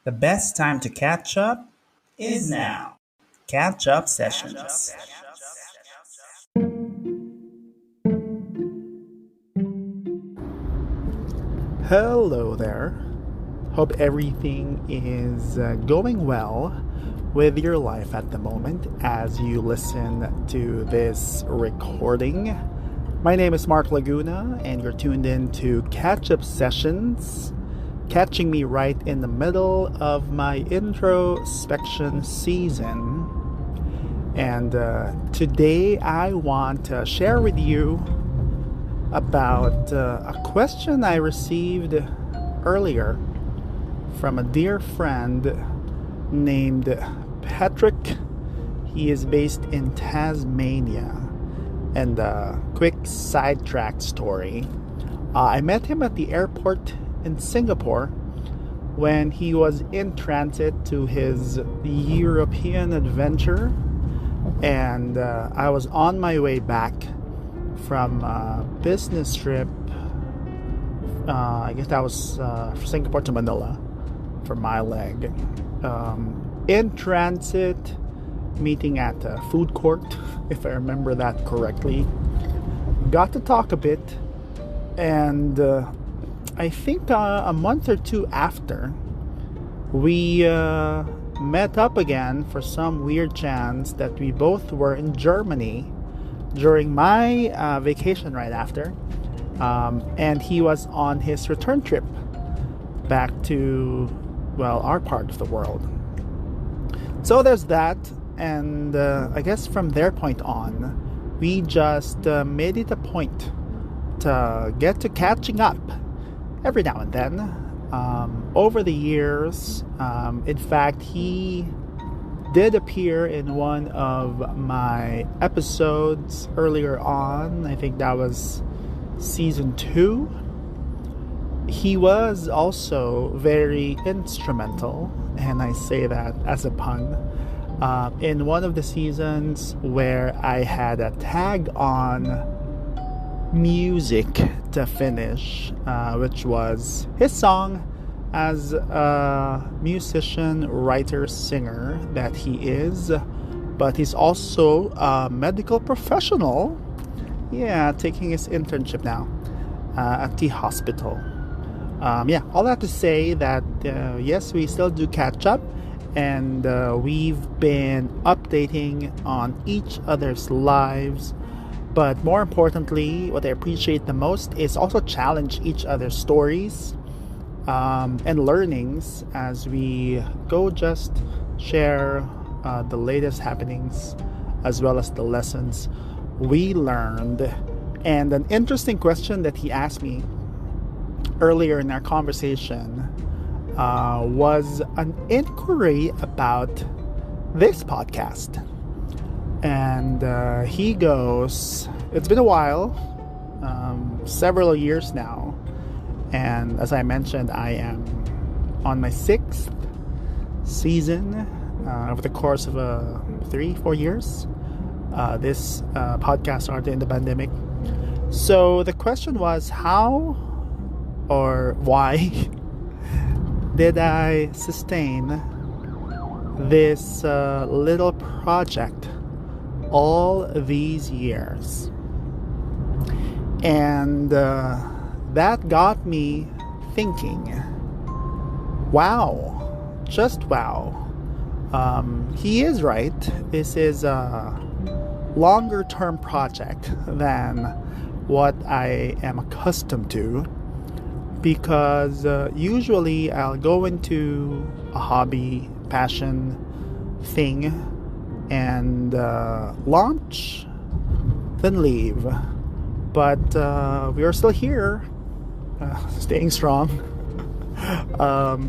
The best time to catch up is now. Catch up sessions. Hello there. Hope everything is going well with your life at the moment as you listen to this recording. My name is Mark Laguna, and you're tuned in to Catch Up Sessions, catching me right in the middle of my introspection season. And today I want to share with you about a question I received earlier from a dear friend named Patrick. He is based in Tasmania. And a quick sidetrack story. I met him at the airport in Singapore when he was in transit to his European adventure. And I was on my way back from a business trip. I guess that was Singapore to Manila for my leg. In transit, meeting at a food court, if I remember that correctly. Got to talk a bit, and I think a month or two after, we met up again for some weird chance that we both were in Germany during my vacation right after, and he was on his return trip back to, well, our part of the world. So there's that, and I guess from their point on, we just made it a point to get to catching up every now and then over the years. In fact, he did appear in one of my episodes earlier on. I think that was season 2. He was also very instrumental, and I say that as a pun, in one of the seasons where I had a tag on music to finish, which was his song as a musician, writer, singer that he is, but he's also a medical professional. Yeah, taking his internship now at the hospital. All that to say that yes, we still do catch up, and we've been updating on each other's lives. But more importantly, what I appreciate the most is also challenge each other's stories and learnings as we go just share the latest happenings as well as the lessons we learned. And an interesting question that he asked me earlier in our conversation was an inquiry about this podcast. And he goes, it's been a while, several years now. And as I mentioned, I am on my 6th season over the course of 3-4 years. This podcast started in the pandemic. So the question was, how or why did I sustain this little project all these years? And that got me thinking, wow, just wow. He is right. This is a longer term project than what I am accustomed to, because usually I'll go into a hobby, passion thing and launch, then leave. But we are still here, staying strong.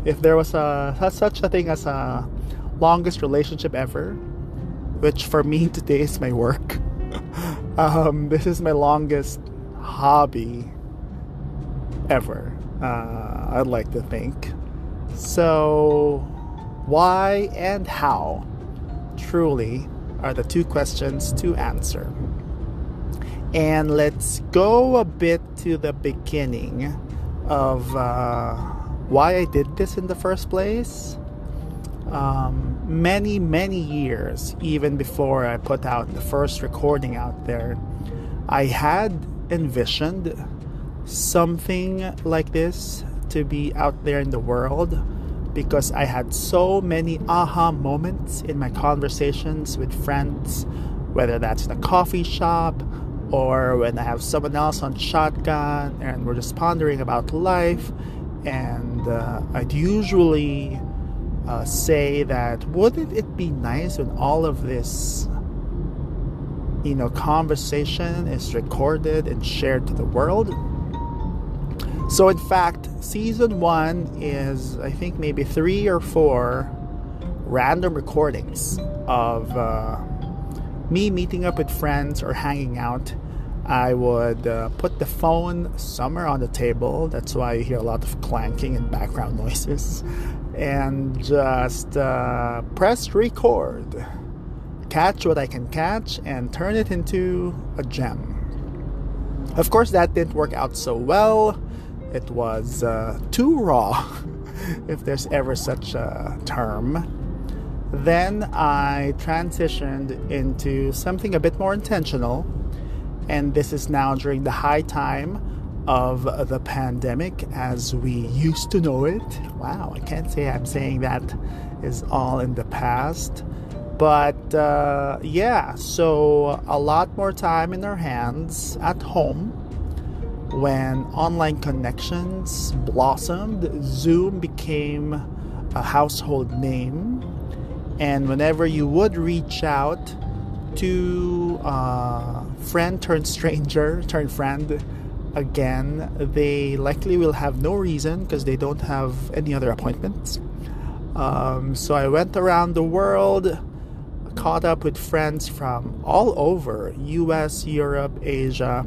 If there was such a thing as a longest relationship ever, which for me today is my work, this is my longest hobby ever, I'd like to think. So why and how truly are the two questions to answer. And let's go a bit to the beginning of why I did this in the first place. many, many years, even before I put out the first recording out there, I had envisioned something like this to be out there in the world, because I had so many aha moments in my conversations with friends, whether that's in a coffee shop or when I have someone else on shotgun and we're just pondering about life. And I'd usually say that, wouldn't it be nice when all of this, conversation is recorded and shared to the world? So in fact, season 1 is, I think, maybe 3 or 4 random recordings of me meeting up with friends or hanging out. I would put the phone somewhere on the table. That's why you hear a lot of clanking and background noises. And just press record. Catch what I can catch and turn it into a gem. Of course, that didn't work out so well. It was too raw, if there's ever such a term. Then I transitioned into something a bit more intentional, and this is now during the high time of the pandemic as we used to know it. Wow, I can't say I'm saying that is all in the past. But so a lot more time in our hands at home. When online connections blossomed, Zoom became a household name. And whenever you would reach out to friend turned stranger turned friend again, they likely will have no reason because they don't have any other appointments. So I went around the world, caught up with friends from all over, US, Europe, Asia,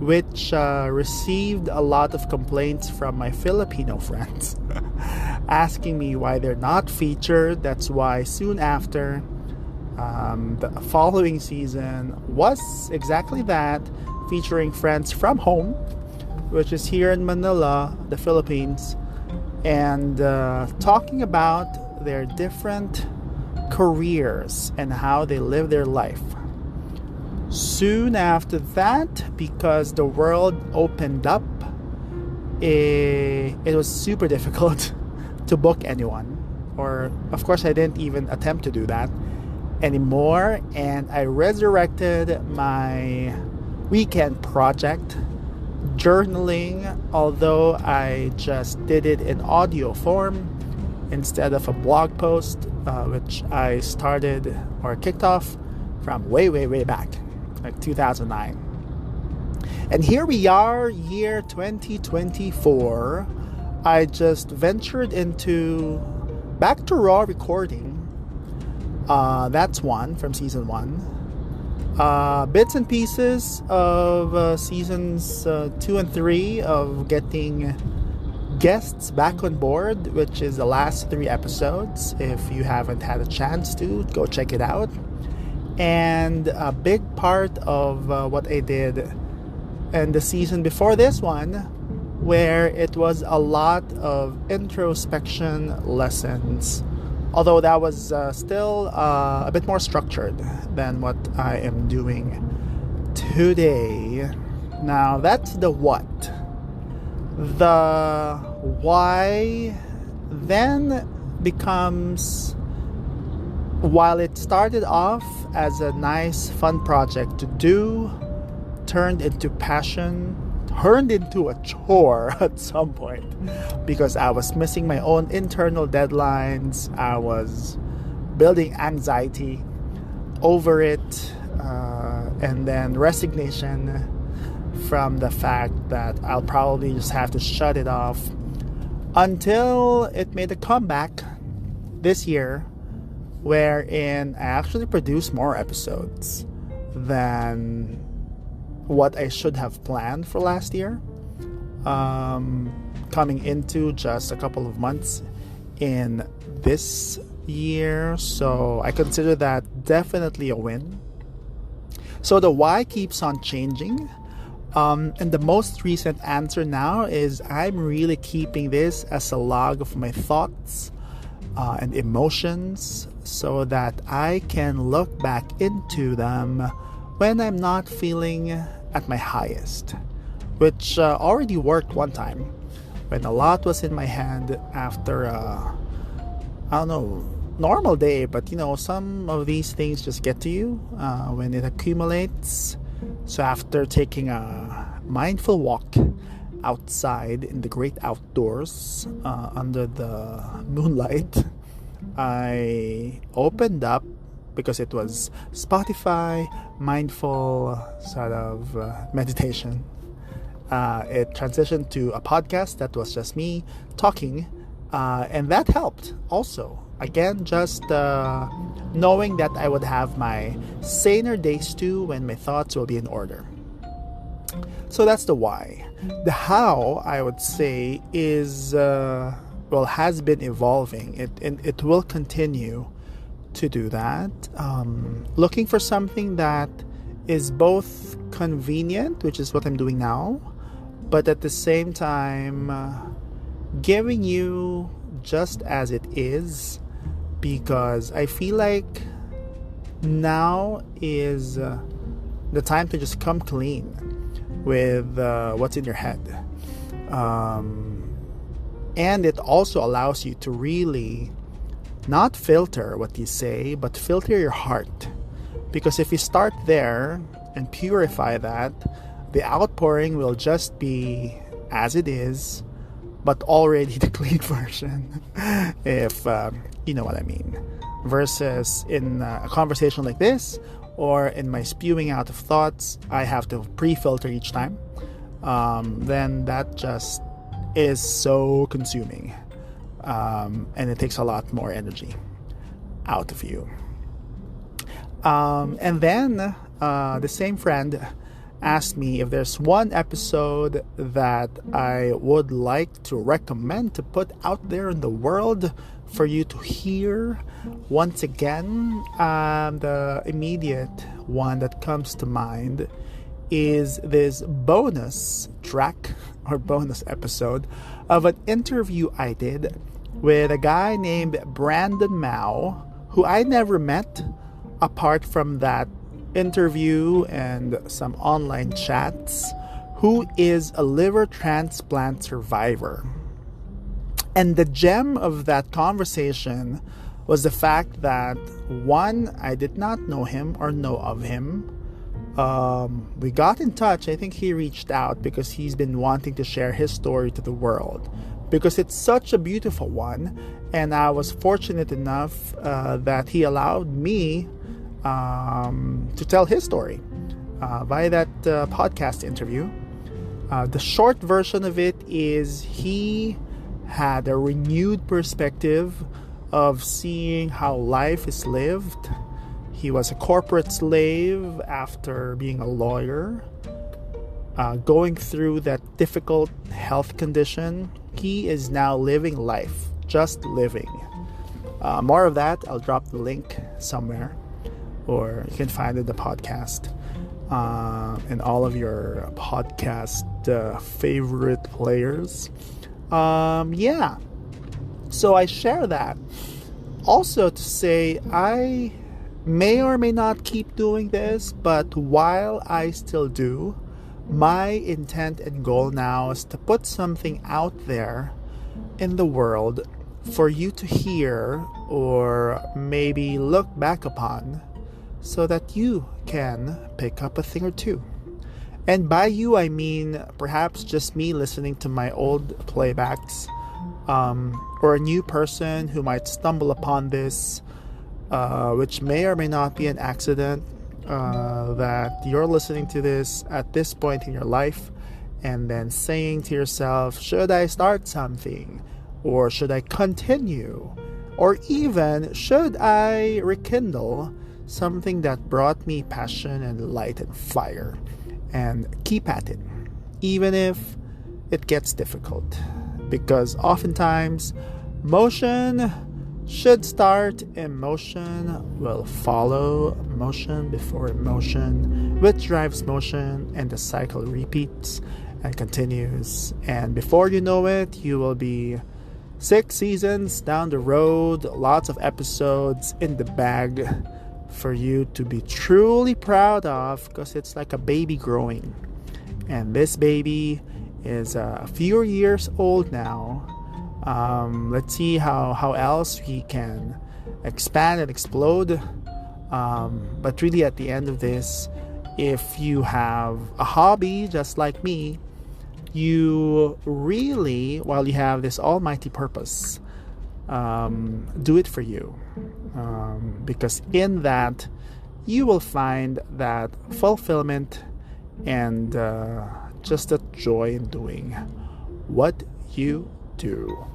which received a lot of complaints from my Filipino friends asking me why they're not featured. That's why soon after, the following season was exactly that, featuring friends from home, which is here in Manila, the Philippines, and talking about their different careers and how they live their life. Soon after that, because the world opened up, it was super difficult to book anyone. Or, of course, I didn't even attempt to do that anymore. And I resurrected my weekend project, journaling, although I just did it in audio form instead of a blog post, which I started or kicked off from way, way, way back, like 2009. And here we are, year 2024. I just ventured back to raw recording. That's one from season 1. Bits and pieces of seasons 2 and 3 of getting guests back on board, which is the last 3 episodes. If you haven't had a chance to, go check it out. And a big part of what I did in the season before this one, where it was a lot of introspection lessons, although that was still a bit more structured than what I am doing today. Now that's the what. The why then becomes, while it started off as a nice fun project to do, turned into passion, turned into a chore at some point, because I was missing my own internal deadlines. I was building anxiety over it, and then resignation from the fact that I'll probably just have to shut it off, until it made a comeback this year, wherein I actually produced more episodes than what I should have planned for last year, coming into just a couple of months in this year. So I consider that definitely a win. So the why keeps on changing. And the most recent answer now is I'm really keeping this as a log of my thoughts, and emotions so that I can look back into them when I'm not feeling at my highest, which already worked one time when a lot was in my head after I don't know, normal day, but some of these things just get to you when it accumulates. So after taking a mindful walk outside in the great outdoors under the moonlight, I opened up because it was Spotify mindful sort of meditation. It transitioned to a podcast that was just me talking, and that helped also. Again, just knowing that I would have my saner days too when my thoughts will be in order. So that's the why. The how, I would say, is has been evolving. It will continue to do that. Looking for something that is both convenient, which is what I'm doing now, but at the same time giving you just as it is, because I feel like now is the time to just come clean with what's in your head. And it also allows you to really not filter what you say, but filter your heart. Because if you start there and purify that, the outpouring will just be as it is, but already the clean version, if you know what I mean. Versus in a conversation like this, or in my spewing out of thoughts, I have to pre-filter each time. Then that just is so consuming. And it takes a lot more energy out of you. And then the same friend asked me if there's one episode that I would like to recommend to put out there in the world for you to hear once again. The immediate one that comes to mind is this bonus track or bonus episode of an interview I did with a guy named Brandon Mao, who I never met apart from that interview and some online chats, who is a liver transplant survivor. And the gem of that conversation was the fact that, one, I did not know him or know of him. We got in touch. I think he reached out because he's been wanting to share his story to the world, because it's such a beautiful one. And I was fortunate enough that he allowed me to tell his story via that podcast interview. The short version of it is he had a renewed perspective of seeing how life is lived. He was a corporate slave after being a lawyer, going through that difficult health condition. He is now living life, just living. More of that, I'll drop the link somewhere, or you can find it in the podcast and all of your podcast favorite players. So I share that also to say I may or may not keep doing this, but while I still do, my intent and goal now is to put something out there in the world for you to hear or maybe look back upon, so that you can pick up a thing or two. And by you, I mean perhaps just me listening to my old playbacks, or a new person who might stumble upon this, which may or may not be an accident, that you're listening to this at this point in your life and then saying to yourself, should I start something? Or should I continue? Or even, should I rekindle something that brought me passion and light and fire, and keep at it, even if it gets difficult? Because oftentimes, motion should start, emotion will follow motion before emotion, which drives motion, and the cycle repeats and continues. And before you know it, you will be 6 seasons down the road, lots of episodes in the bag for you to be truly proud of, because it's like a baby growing. And this baby is a few years old now. Let's see how else we can expand and explode. But really, at the end of this, if you have a hobby just like me, you really, while you have this almighty purpose, do it for you. Because in that, you will find that fulfillment and just the joy in doing what you do.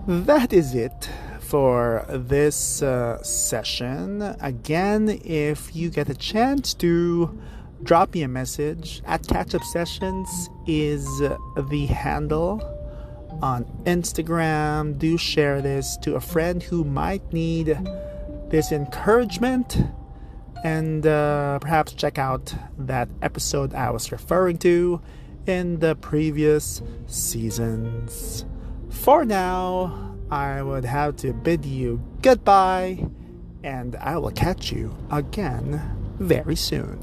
That is it for this session. Again, if you get a chance to drop me a message, at Catch Up Sessions is the handle on Instagram. Do share this to a friend who might need this encouragement, and perhaps check out that episode I was referring to in the previous seasons. For now, I would have to bid you goodbye, and I will catch you again very soon.